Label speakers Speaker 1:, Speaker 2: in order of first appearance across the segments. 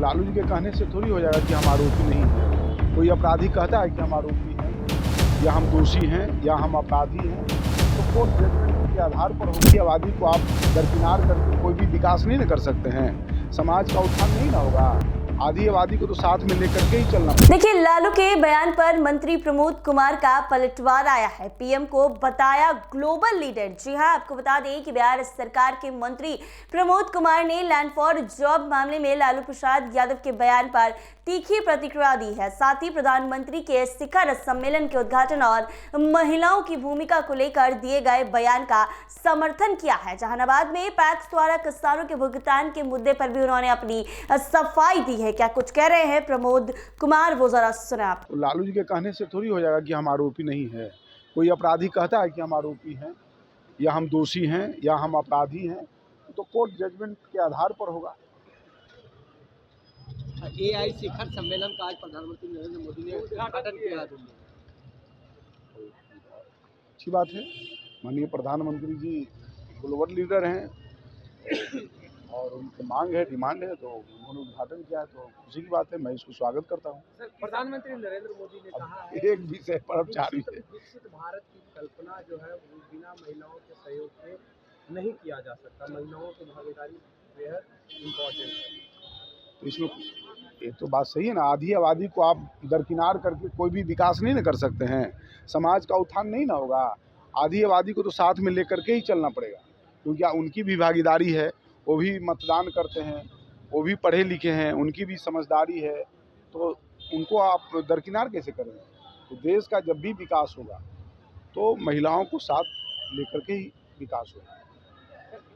Speaker 1: लालू जी के कहने से थोड़ी हो जाएगा कि हम आरोपी नहीं हैं। कोई अपराधी कहता है कि हम आरोपी हैं या हम दोषी हैं या हम अपराधी हैं, तो कोर्ट जजमेंट के आधार पर होगी। आबादी को आप दरकिनार करके कोई भी विकास नहीं न कर सकते हैं, समाज का उत्थान नहीं ना होगा। आधी आबादी को तो साथ में लेकर के ही चलना।
Speaker 2: देखिए, लालू के बयान पर मंत्री प्रमोद कुमार का पलटवार आया है। पीएम को बताया ग्लोबल लीडर। जी हां, आपको बता दें कि बिहार सरकार के मंत्री प्रमोद कुमार ने लैंड फॉर जॉब मामले में लालू प्रसाद यादव के बयान पर तीखी प्रतिक्रिया दी है। साथ ही प्रधानमंत्री के शिखर सम्मेलन के उद्घाटन और महिलाओं की भूमिका को लेकर दिए गए बयान का समर्थन किया है। जहानाबाद में पैक्स द्वारा किसानों के भुगतान के मुद्दे पर भी उन्होंने अपनी सफाई दी है। क्या कुछ कह रहे हैं प्रमोद कुमार, वो जरा सुने आप।
Speaker 1: लालू जी के कहने से थोड़ी हो जाएगा कि हम आरोपी नहीं है। कोई अपराधी कहता है कि हम आरोपी हैं या हम दोषी हैं या हम अपराधी हैं, तो कोर्ट जजमेंट के आधार पर होगा।
Speaker 3: AI शिखर सम्मेलन का आज प्रधानमंत्री नरेंद्र मोदी ने उद्घाटन किया।
Speaker 1: अच्छी बात है, माननीय प्रधानमंत्री जी ग्लोबल लीडर हैं और उनकी मांग है, डिमांड है, तो उन्होंने उद्घाटन किया है, तो खुशी की बात है। मैं इसको स्वागत करता हूँ।
Speaker 3: प्रधानमंत्री नरेंद्र मोदी ने कहा है
Speaker 1: एक विषय पर अब चार विषय।
Speaker 3: विकसित भारत की कल्पना जो है वो बिना महिलाओं के सहयोग से नहीं किया जा सकता। महिलाओं की भागीदारी बेहद इम्पोर्टेंट है।
Speaker 1: तो इसमें एक तो बात सही है ना, आधी आबादी को आप दरकिनार करके कोई भी विकास नहीं ना कर सकते हैं, समाज का उत्थान नहीं ना होगा। आधी आबादी को तो साथ में लेकर के ही चलना पड़ेगा, क्योंकि उनकी भी भागीदारी है, वो भी मतदान करते हैं, वो भी पढ़े लिखे हैं, उनकी भी समझदारी है, तो उनको आप दरकिनार कैसे करेंगे? तो देश का जब भी विकास होगा तो महिलाओं को साथ लेकर के ही विकास होगा।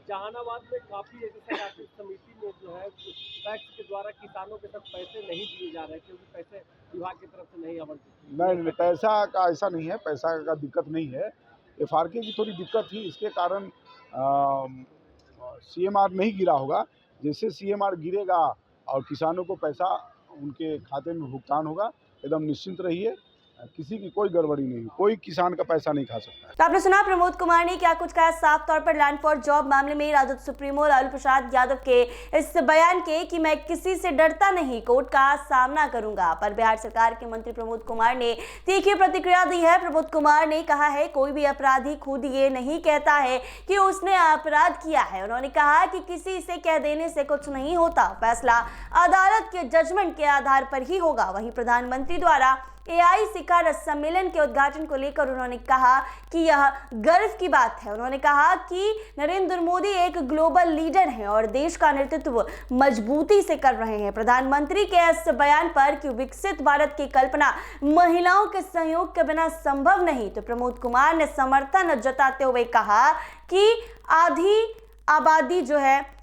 Speaker 3: जहानाबाद में काफी ऐसी समिति में जो है पैक्स के द्वारा किसानों के तक पैसे नहीं दिए जा रहे, क्योंकि पैसे विभाग की तरफ से नहीं आवंटित।
Speaker 1: नहीं, पैसा का ऐसा नहीं है, पैसा का दिक्कत नहीं है। FRK की थोड़ी दिक्कत थी, इसके कारण CMR नहीं गिरा होगा। जैसे CMR गिरेगा और किसानों को पैसा उनके खाते में भुगतान होगा, एकदम निश्चिंत रहिए, किसी की कोई गड़बड़ी नहीं, कोई किसान का पैसा नहीं खा सकता है।
Speaker 2: तो आपने सुना प्रमोद कुमार ने क्या कुछ कहा। साफ तौर पर लैंड फॉर जॉब मामले में राजद सुप्रीमो लालू प्रसाद यादव के इस बयान के कि मैं किसी से डरता नहीं, कोर्ट का सामना करूंगा, पर बिहार सरकार के मंत्री प्रमोद कुमार ने तीखी प्रतिक्रिया दी है। प्रमोद कुमार ने कहा है, कोई भी अपराधी खुद ये नहीं कहता है कि उसने अपराध किया है। उन्होंने कहा कि किसी से कह देने से कुछ नहीं होता, फैसला अदालत के जजमेंट के आधार पर ही होगा। वहीं प्रधानमंत्री द्वारा AI शिखर सम्मेलन के उद्घाटन को लेकर उन्होंने कहा कि यह गर्व की बात है। उन्होंने कहा कि नरेंद्र मोदी एक ग्लोबल लीडर हैं और देश का नेतृत्व मजबूती से कर रहे हैं। प्रधानमंत्री के इस बयान पर कि विकसित भारत की कल्पना महिलाओं के सहयोग के बिना संभव नहीं, तो प्रमोद कुमार ने समर्थन जताते हुए कहा कि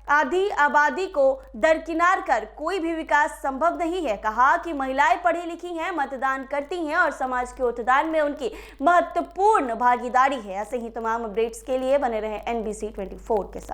Speaker 2: आधी आबादी को दरकिनार कर कोई भी विकास संभव नहीं है। कहा कि महिलाएं पढ़ी लिखी हैं, मतदान करती हैं और समाज के उत्थान में उनकी महत्वपूर्ण भागीदारी है। ऐसे ही तमाम अपडेट्स के लिए बने रहें NBC 24 के साथ।